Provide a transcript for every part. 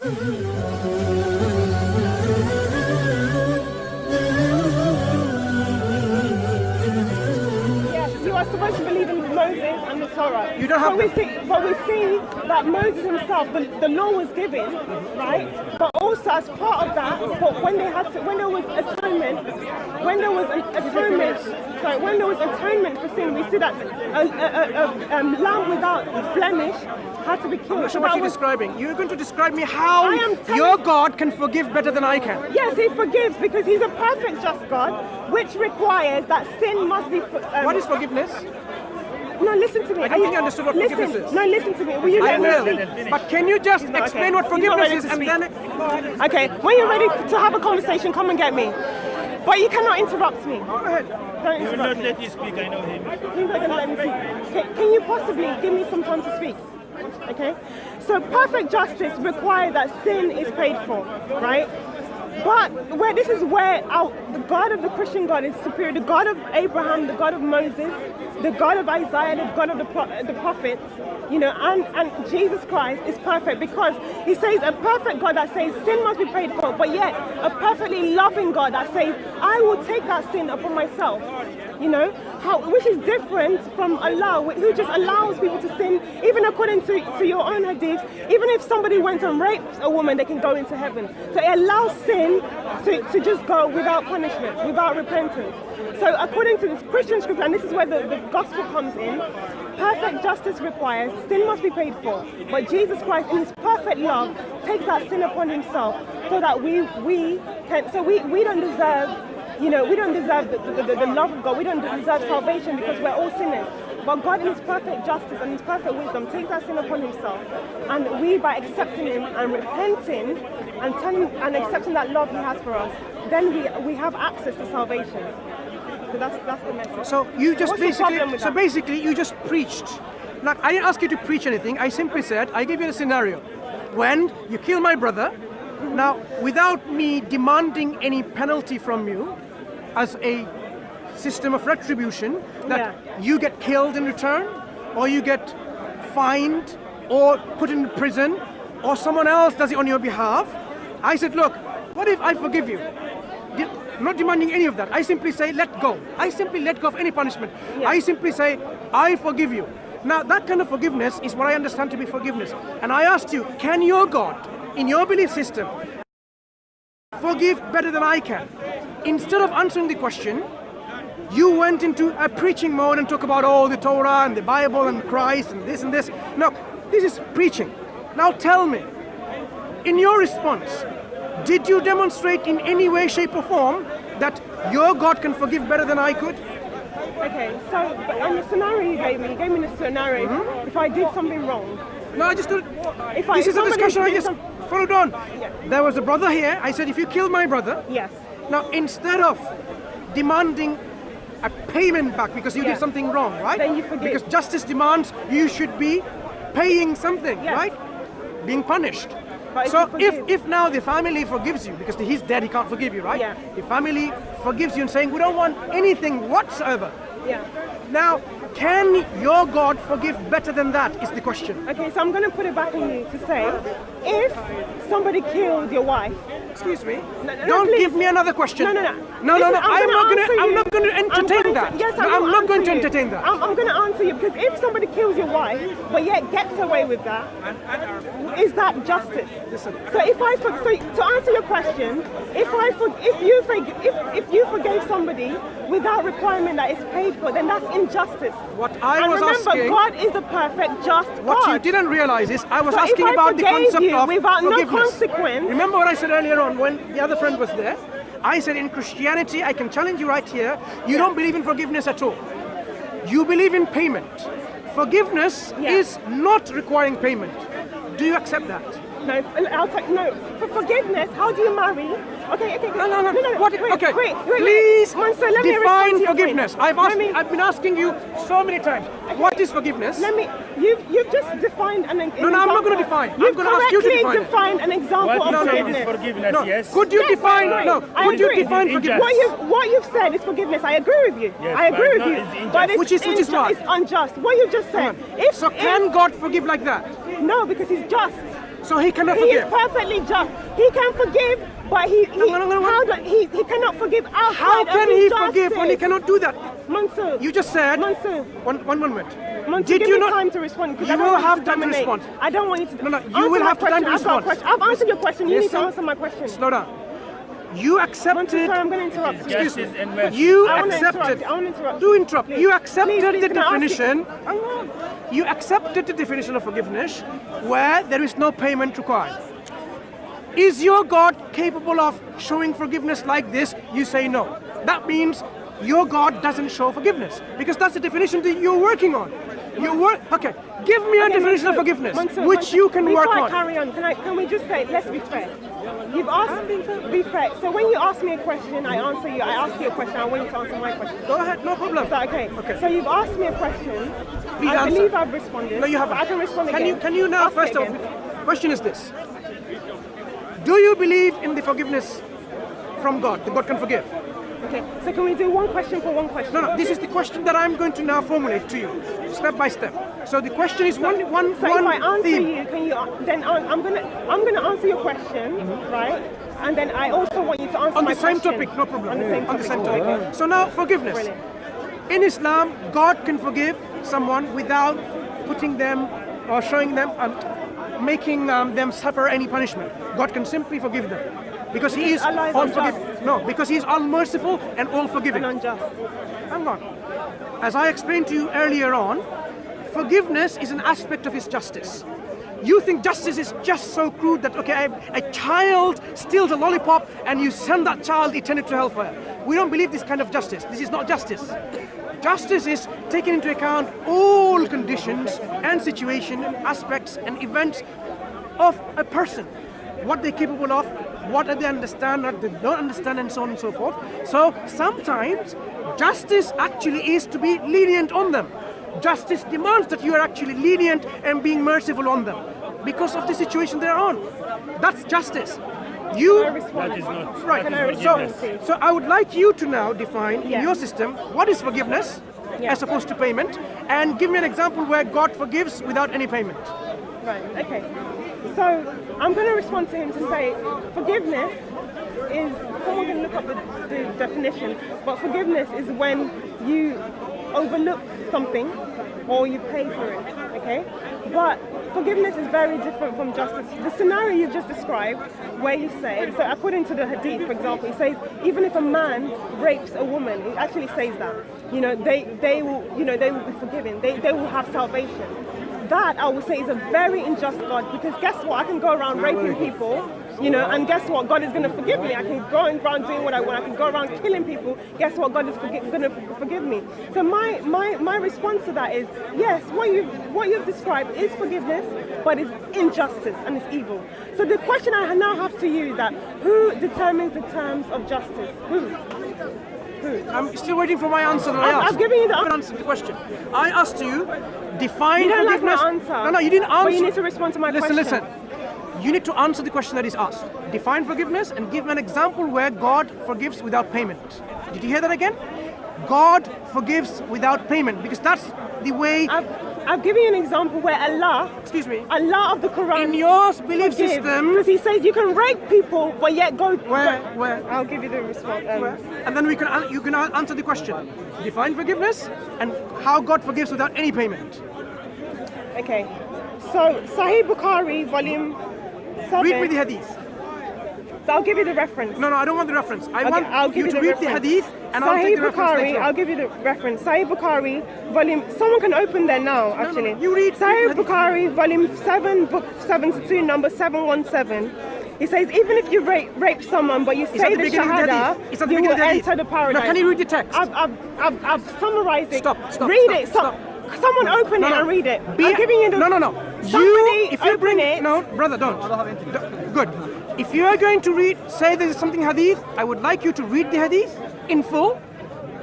You are supposed to believe in Moses and the Torah. You don't have but we see that Moses himself, the law was given, right? But also as part of that, but when there was atonement for sin, we see that a lamb without blemish had to be killed. I'm not sure what you're describing. You're going to describe me how your God can forgive better than I can. Yes, he forgives because he's a perfect just God, which requires that sin must be... what is forgiveness? No, listen to me. I don't think you understood what forgiveness is. No, listen to me. Will you let me speak? But can you just explain what forgiveness is and then... Okay, when you're ready to have a conversation, come and get me. But you cannot interrupt me. Go ahead. Don't He will interrupt not let you speak, I know him. He's not going to let me speak. Can you possibly give me some time to speak? Okay? So perfect justice requires that sin is paid for, right? But this is where the God of the Christian God is superior. The God of Abraham, the God of Moses, the God of Isaiah, the God of the prophets, and Jesus Christ is perfect because he says a perfect God that says sin must be paid for, but yet a perfectly loving God that says, I will take that sin upon myself. Which is different from Allah, who just allows people to sin, even according to your own hadith. Even if somebody went and raped a woman, they can go into heaven. So it allows sin to just go without punishment, without repentance. So according to this Christian scripture, and this is where the gospel comes in, perfect justice requires sin must be paid for. But Jesus Christ, in his perfect love, takes that sin upon himself so that we don't deserve. We don't deserve the love of God. We don't deserve salvation because we're all sinners. But God, in his perfect justice and his perfect wisdom, takes that sin upon himself. And we, by accepting him and repenting and accepting that love he has for us, then we have access to salvation. So that's the message. So you just basically you just preached. Like, I didn't ask you to preach anything. I simply said, I gave you a scenario. When you kill my brother, now without me demanding any penalty from you, as a system of retribution, that you get killed in return, or you get fined, or put in prison, or someone else does it on your behalf. I said, look, what if I forgive you? I'm not demanding any of that. I simply say, let go. I simply let go of any punishment. I simply say, I forgive you. Now, that kind of forgiveness is what I understand to be forgiveness. And I asked you, can your God, in your belief system, forgive better than I can? Instead of answering the question, you went into a preaching mode and talk about the Torah and the Bible and Christ and this and this. No, this is preaching. Now tell me, in your response, did you demonstrate in any way, shape or form that your God can forgive better than I could? Okay, so on the scenario you gave me the scenario if I did something wrong. No, I just don't. This is a discussion I just followed on. Yeah. There was a brother here. I said, if you kill my brother. Yes. Now, instead of demanding a payment back because you did something wrong, right? Then you forgive. Because justice demands you should be paying something, right? Being punished. But so if now the family forgives you, because he's dead, he can't forgive you, right? Yeah. The family forgives you and saying, we don't want anything whatsoever. Yeah. Now, can your God forgive better than that is the question. Okay, so I'm going to put it back on you to say, if somebody killed your wife... Excuse me. Don't give me another question. No. Listen, I'm not going to entertain that. Yes, I'm not going to entertain that. I'm going to answer you because if somebody kills your wife, but yet gets away with that, is that justice? Listen. So to answer your question, if you forgave somebody without requirement that it's paid for, then that's injustice. What I was asking. Remember, God is the perfect, just God. What you didn't realize is I was asking about the concept of without forgiveness. no consequence. Remember what I said earlier on when the other friend was there? I said in Christianity, I can challenge you right here, you don't believe in forgiveness at all. You believe in payment. Forgiveness is not requiring payment. Do you accept that? No, for forgiveness, how do you marry? Okay. No. Wait. Please Mansour, let me define forgiveness. I've been asking you so many times. Okay. What is forgiveness? You've just defined an example. No, I'm not going to define. I'm going to ask you to define it. Defined an example of forgiveness. Forgiveness, yes. Could you define? Could you define forgiveness? What you've said is forgiveness. I agree with you. Yes, I agree with you. But which is what? It's unjust. What you just said. Can God forgive like that? No, because he's just. So he cannot He forgive. is perfectly just. He can forgive, but he cannot forgive outside How of can his he justice. forgive when he cannot do that? Mansur. You just said. Mansur. One moment. Mansur, Did give you me not? time to respond. You will have time to respond. I don't want you to. No, you answer will my have time to question. I've got a respond. question. I've answered your question. You need to Listen. answer my question. Slow down. You accepted. Sorry, I'm going to interrupt you. Justice and mercy. You I want to accepted. interrupt you. I want to interrupt Do you. interrupt. Please. You accepted Please, the can I ask you- definition. You accepted the definition of forgiveness where there is no payment required. Is your God capable of showing forgiveness like this? You say no. That means your God doesn't show forgiveness because that's the definition that you're working on. Okay. Give me a definition of forgiveness which you can work Before I on. carry on, can we just say, let's be fair. You've asked me to be fair. So when you ask me a question, I answer you. I ask you a question, I want you to answer my question. Go ahead, no problem. Is that okay? Okay. So you've asked me a question. Please I answer. believe I've responded. No, you haven't. I can respond again. Can you now Ask first it of all, again. question is this. Do you believe in the forgiveness from God, that God can forgive? Okay, so can we do one question for one question? No, this is the question that I'm going to now formulate to you, step by step. So the question is one So if I answer theme. you, can you then I'm gonna answer your question, right? And then I also want you to answer On my the same question. topic, no problem. On the same topic. Okay. So now, forgiveness. Brilliant. In Islam, God can forgive someone without putting them or showing them, making them suffer any punishment. God can simply forgive them. Because He is Allah is all unjust. forgiving. No, because He is all merciful and all forgiving. And unjust. Hang on. As I explained to you earlier on, forgiveness is an aspect of His justice. You think justice is just so crude that, okay, a child steals a lollipop and you send that child eternally to hellfire. We don't believe this kind of justice. This is not justice. Justice is taking into account all conditions and situations and aspects and events of a person. What they're capable of, what do they understand, what they don't understand, and so on and so forth. So sometimes justice actually is to be lenient on them. Justice demands that you are actually lenient and being merciful on them because of the situation they're on. That's justice. You That is not. right. That is So, forgiveness. so I would like you to now define in Yeah. your system what is forgiveness Yeah. as opposed to payment, and give me an example where God forgives without any payment. Right, okay. So I'm going to respond to him to say forgiveness is, someone can look up the definition, but forgiveness is when you overlook something or you pay for it, okay? But forgiveness is very different from justice. The scenario you've just described, where you say, so according to the hadith, for example, it says even if a man rapes a woman, it actually says that, they will be forgiven, they will have salvation. That I would say is a very unjust God, because guess what? I can go around raping people, and guess what? God is going to forgive me. I can go around doing what I want. I can go around killing people. Guess what? God is going to forgive me. So my response to that is yes. What you've described is forgiveness, but it's injustice and it's evil. So the question I now have to you is that who determines the terms of justice? Who? I'm still waiting for my answer that I asked. I've given you the I haven't answered the question. I asked you, define You don't like forgiveness. my answer. No, you didn't answer. But you need to respond to my question. Listen. You need to answer the question that is asked. Define forgiveness and give an example where God forgives without payment. Did you hear that again? God forgives without payment, because that's the way. I've given you an example where Allah Allah of the Quran, in your belief forgives, system, because He says you can rape people, but yet Where? I'll give you the response. and then you can answer the question. Define forgiveness and how God forgives without any payment. Okay, so Sahih Bukhari, volume 7. Read me the hadith. So I'll give you the reference. No, I don't want the reference. I'll want give you to the read the reference. hadith and I'll Sahih take the reference Bukhari, later on. I'll give you the reference. Sahih Bukhari, volume. Someone can open there now, actually. you read Sahih the hadith. Bukhari, volume 7, book 72, number 717. It says even if you rape someone, but you It's at say the the beginning of the Shahada, hadith. It's at the you beginning will of the hadith. enter the paradise. Now, can you read the text? I've summarized it. Stop. Read it. Someone open it and read it. I'm giving you the. No. Somebody If you open bring it. No, brother, don't. Good. If you are going to say there is something hadith, I would like you to read the hadith in full,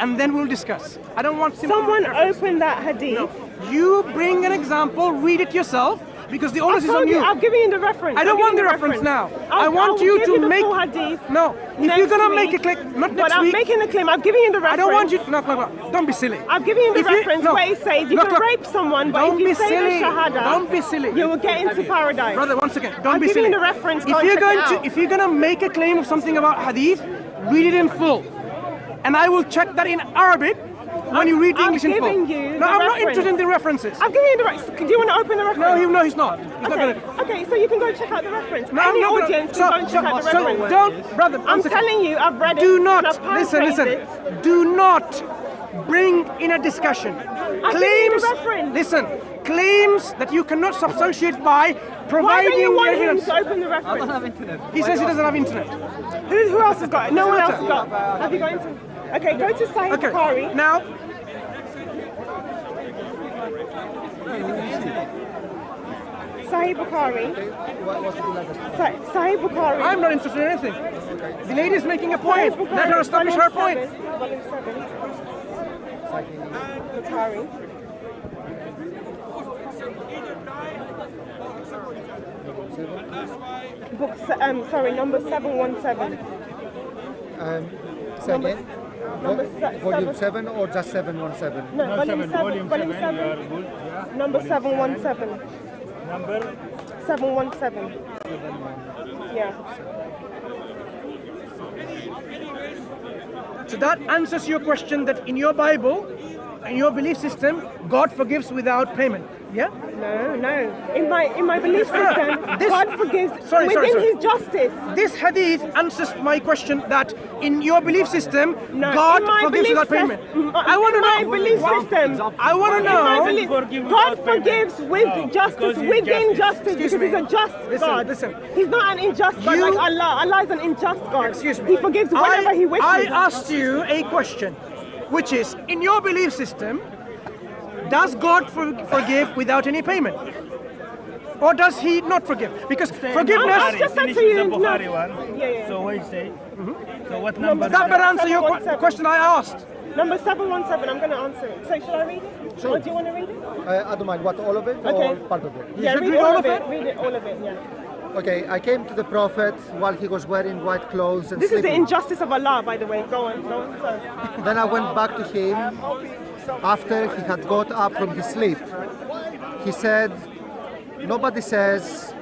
and then we'll discuss. I don't want simple Someone reference. open that hadith. No. You bring an example, read it yourself, because the onus is told on you. I've given you the reference. I don't want the reference now. I want you to make. No, if you're gonna make a claim, not next but I'm week. making the claim. I've given you the reference. I don't want you. No, don't be silly. I've given you the reference where it says you can rape someone, but if you say the shahada, don't be silly. You will get into paradise. Brother, once again, don't be silly. I'm giving you the reference. If you're gonna make a claim of something about hadith, read it in full, and I will check that in Arabic. When you read the English in full. No, I'm not interested in the references. I've given you the reference. Do you want to open the reference? No, he's not. Okay, so you can go check out the reference. Any audience can go and check out the reference. So don't, brother. I'm telling you, I've read it. Do not, listen. Do not bring in a discussion. Claims, listen, claims that you cannot substantiate by providing Why don't you want evidence. him to open the reference? I don't have internet. He says he doesn't have internet. Who else has got it? No one else has got it. Have you got internet? Okay, go to Sahih Bukhari. Now, Sahih Bukhari. Sahih Bukhari. I'm not interested in anything. The lady is making a point. Let her establish her point. Volume 7. Bukhari. Number 717. Second. Volume 7 or just 717? No, volume 7. Volume 7. Number 717. Number 717. Yeah. So that answers your question that in your Bible, in your belief system, God forgives without payment. Yeah? No. In my belief system, God forgives within His justice. This hadith answers my question that in your belief system, God forgives without payment. I want to know. In my belief system, I want to know. God forgives with justice, within justice, because He's a just God. Listen. He's not an unjust God like Allah. Allah is an unjust God. Excuse me. He forgives whenever He wishes. I asked you a question, which is, in your belief system, does God forgive without any payment? Or does He not forgive? Because forgiveness... I just said to you, Bukhari one. Yeah. So what you say? So what number? That better answer your question I asked. Number 717, I'm going to answer it. So should I read it? Sure. Or do you want to read it? I don't mind. What, all of it Okay. or part of it? Yeah, read all of it. Read it, all of it, yeah. Okay, I came to the Prophet while he was wearing white clothes and This is the sleeping. injustice of Allah, by the way. Go on. Sorry. Then I went back to him after he had got up from his sleep. He said, nobody says,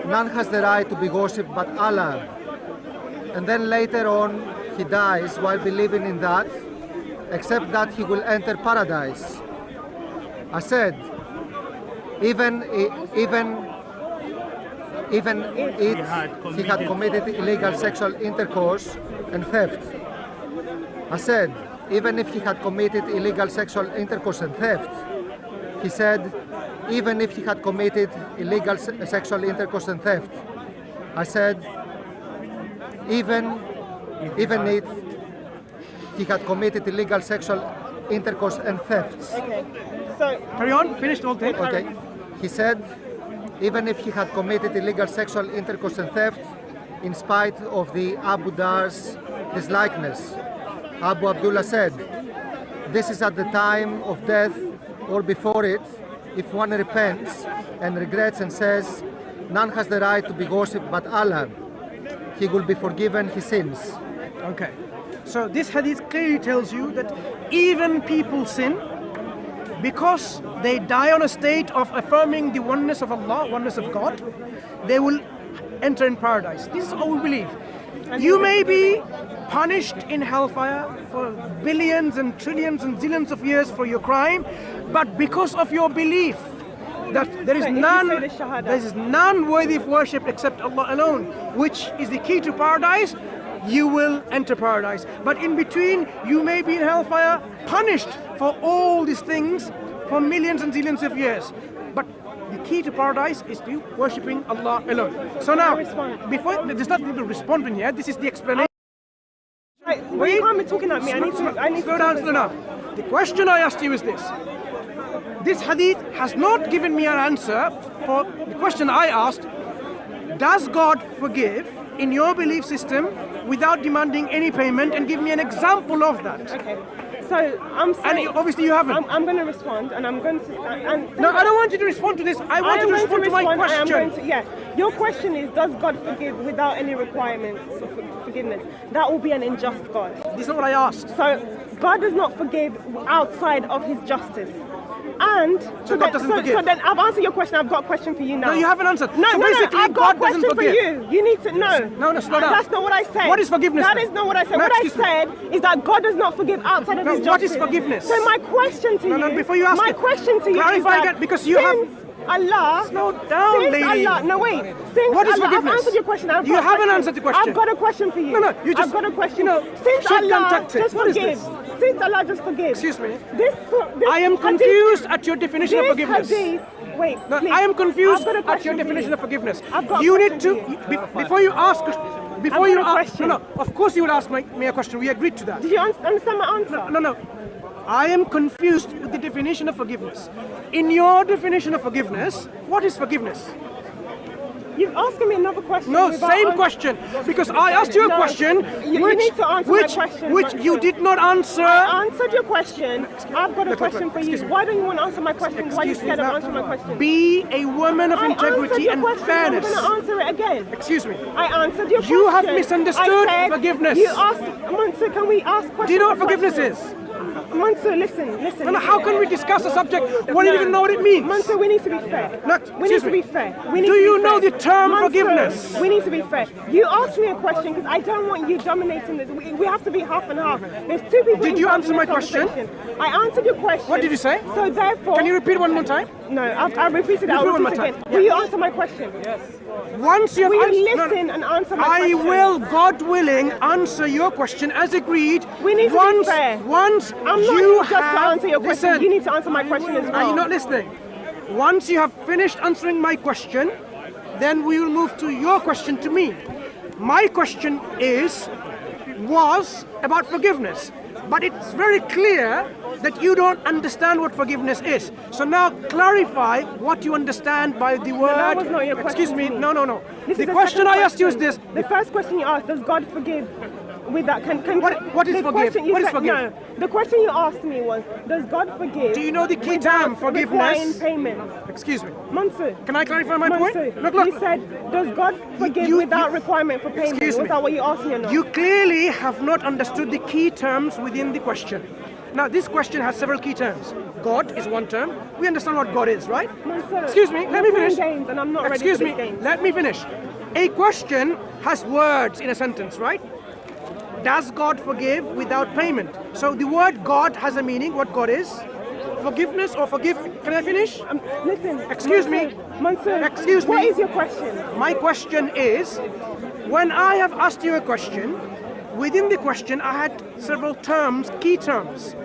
none has the right to be worshipped but Allah. And then later on, he dies while believing in that, except that he will enter paradise. I said, even if he had committed illegal sexual intercourse and theft. I said, even if he had committed illegal sexual intercourse and theft. He said, even if he had committed illegal sexual intercourse and theft. I said, even if he had committed illegal sexual intercourse and thefts. Okay. So carry on. Finished all day. Okay. He said, even if he had committed illegal sexual intercourse and theft, in spite of the Abu Dar's dislikeness. Abu Abdullah said, this is at the time of death or before it, if one repents and regrets and says, none has the right to be worshipped but Allah, he will be forgiven his sins. Okay. So this hadith clearly tells you that even people sin because they die on a state of affirming the oneness of Allah, oneness of God, they will enter in paradise. This is what we believe. You may be punished in hellfire for billions and trillions and zillions of years for your crime, but because of your belief that there is none worthy of worship except Allah alone, which is the key to paradise, you will enter paradise. But in between, you may be in hellfire, punished for all these things for millions and zillions of years. But the key to paradise is to worshipping Allah alone. So now, before there's not people responding yet. This is the explanation. Well, you can't be talking at me. I need to slow down. The question I asked you is this. This hadith has not given me an answer for the question I asked. Does God forgive in your belief system without demanding any payment, and give me an example of that? Okay. So I'm saying. And obviously you haven't. I'm going to respond, and I'm going to. No, I don't want you to respond to this. I want you to respond to my question. Yes. Your question is, does God forgive without any requirements of forgiveness? That will be an unjust God. This is not what I asked. So God does not forgive outside of His justice. And so God doesn't forgive. So then I've answered your question. I've got a question for you now. No, you haven't answered. No, so no, basically, I've got God a question doesn't for forgive. you. You need to know. No, slow down. That's not what I said. What is forgiveness? That is not what I said. No, what I said is that God does not forgive outside of His justice. What is forgiveness? So my question to you. No, before you ask my it, question to you clarify is that again, because you have. Allah. Slow down, since lady. Allah, no wait. Since what is Allah, forgiveness? I've answered your question. You haven't answered the question. I've got a question for you. No, you just. I've got a question. Since Allah just what forgives. is this? Since Allah just forgives. Excuse me. This I am confused at your definition of forgiveness. Wait, no, please. I am confused at your definition of forgiveness. You need to before you ask. Before you ask, no, of course you will ask me a question. We agreed to that. Did you understand my answer? No. I am confused with the definition of forgiveness. In your definition of forgiveness, what is forgiveness? You've asked me another question. No, same question. Because I asked you a question you need to answer my question, which you did not answer. I answered your question. I've got a question for you. Why don't you want to answer my question? Why are you scared of answering my question? Be a woman of integrity and fairness. I'm going to answer it again. Excuse me. I answered your question. You have misunderstood forgiveness. You asked, Mansour, can we ask questions? Do you know what forgiveness is? Mansour, listen. No, how can we discuss a subject when you don't even know what it means? Mansour, we need to be fair. We need to be fair. Do you know the term forgiveness? We need to be fair. You asked me a question because I don't want you dominating this. We have to be half and half. There's two people. Did you answer my question? I answered your question. What did you say? So therefore. Can you repeat one more time? No, I've repeated it. I'll repeat it again. Will you answer my question? Yes. Once you have will you listen and answer my question? I will, God willing, answer your question as agreed. We need to be fair. Once I'm not you just to answer your question. Listen, you need to answer my question as well. Are you not listening? Once you have finished answering my question, then we will move to your question to me. My question was about forgiveness, but it's very clear that you don't understand what forgiveness is. So now clarify what you understand by the word. That was not your question. Excuse me. No. The question I asked you is this. The first question you asked, does God forgive? With that, what is forgive? What is forgive? No, the question you asked me was, does God forgive? Do you know the key term, forgiveness? Payment. Excuse me. Mansour. Can I clarify my point? Look. You said, does God forgive without requirement for payment? Excuse me. Was that what you asked me or not? You clearly have not understood the key terms within the question. Now, this question has several key terms. God is one term. We understand what God is, right? Mansour, excuse me, let me finish. Games and I'm not excuse ready for me, these games. Let me finish. A question has words in a sentence, right? Does God forgive without payment? So the word God has a meaning. What God is? Forgiveness or forgive. Can I finish? Listen. Excuse me. Mansour, excuse me. What is your question? My question is, when I have asked you a question, within the question I had several terms, key terms.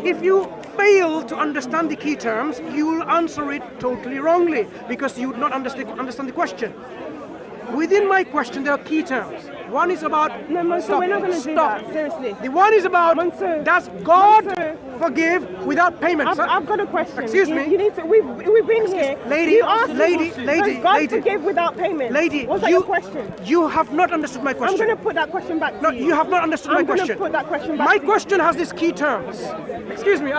If you fail to understand the key terms, you will answer it totally wrongly because you would not understand the question. Within my question, there are key terms. One is about. No, Mansour, we're not going to do that. Seriously. The one is about. Mansour, does God forgive without payment? I've got a question. Excuse me. You need to. We've been here. Lady, does God forgive without payment? Lady, was that your question? You have not understood my question. I'm going to put that question back to you. No, you have not understood my question. I'm going to put that question back My to you. question has these key terms. Excuse me.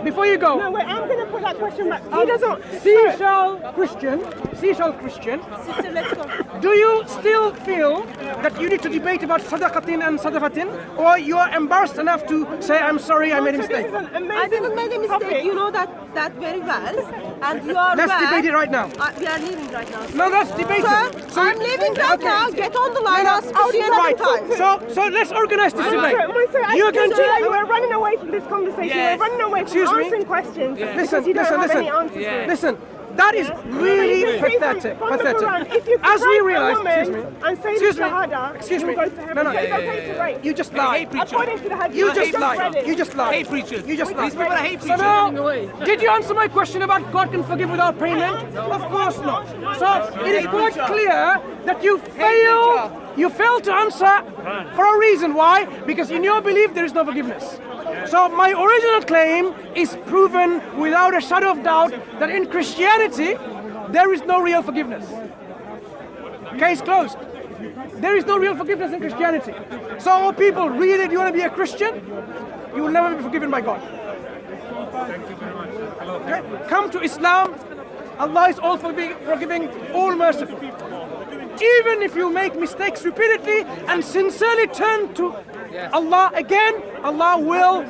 Before you go. No, wait. I'm going to put that question back. He doesn't. Seashell Christian. Sister, let's go. Do you still feel that you need to debate about sadaqatin and sadafatin, or you are embarrassed enough to say, I'm sorry, I made a mistake? I didn't make a mistake. You know that very well. And you are Let's debate it right now. We are leaving right now. No, let's debate it. So I'm leaving right now. Get on the line. I'll speak to you another time. So let's organize this debate. You're going to. You were running away from this conversation. Yes. You're running away from answering questions. Yes. Listen. That is really pathetic. As we realize, excuse me, excuse me. No. You just lied. You just lied. You just lied. Hate preachers. You just lied. These people are hate So preachers. now, did you answer my question about God can forgive without payment? Of course not. So it is quite clear that you fail to answer for a reason. Why? Because in your belief there is no forgiveness. So my original claim is proven without a shadow of doubt that in Christianity there is no real forgiveness. Case closed. There is no real forgiveness in Christianity. So people, really, do you want to be a Christian? you will never be forgiven by God. Thank you very much. Okay? Come to Islam. Allah is all forgiving, all merciful. Even if you make mistakes repeatedly and sincerely turn to Allah again, Allah will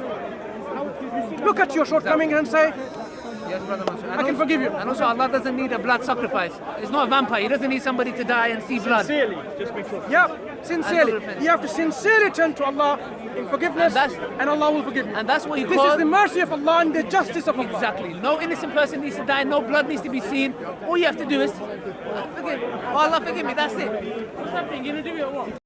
look at your shortcoming and say, yes, Brother Mansur. I can forgive you. And also Allah doesn't need a blood sacrifice. He's not a vampire. He doesn't need somebody to die and see blood. Sincerely, just make sure. Yeah, sincerely. You have to sincerely turn to Allah in forgiveness and Allah will forgive you. And that's what He This calls... is the mercy of Allah and the justice of Allah. Exactly. No innocent person needs to die. No blood needs to be seen. All you have to do is forgive. Oh, Allah forgive me. That's it. What's happening? You gonna do it or what?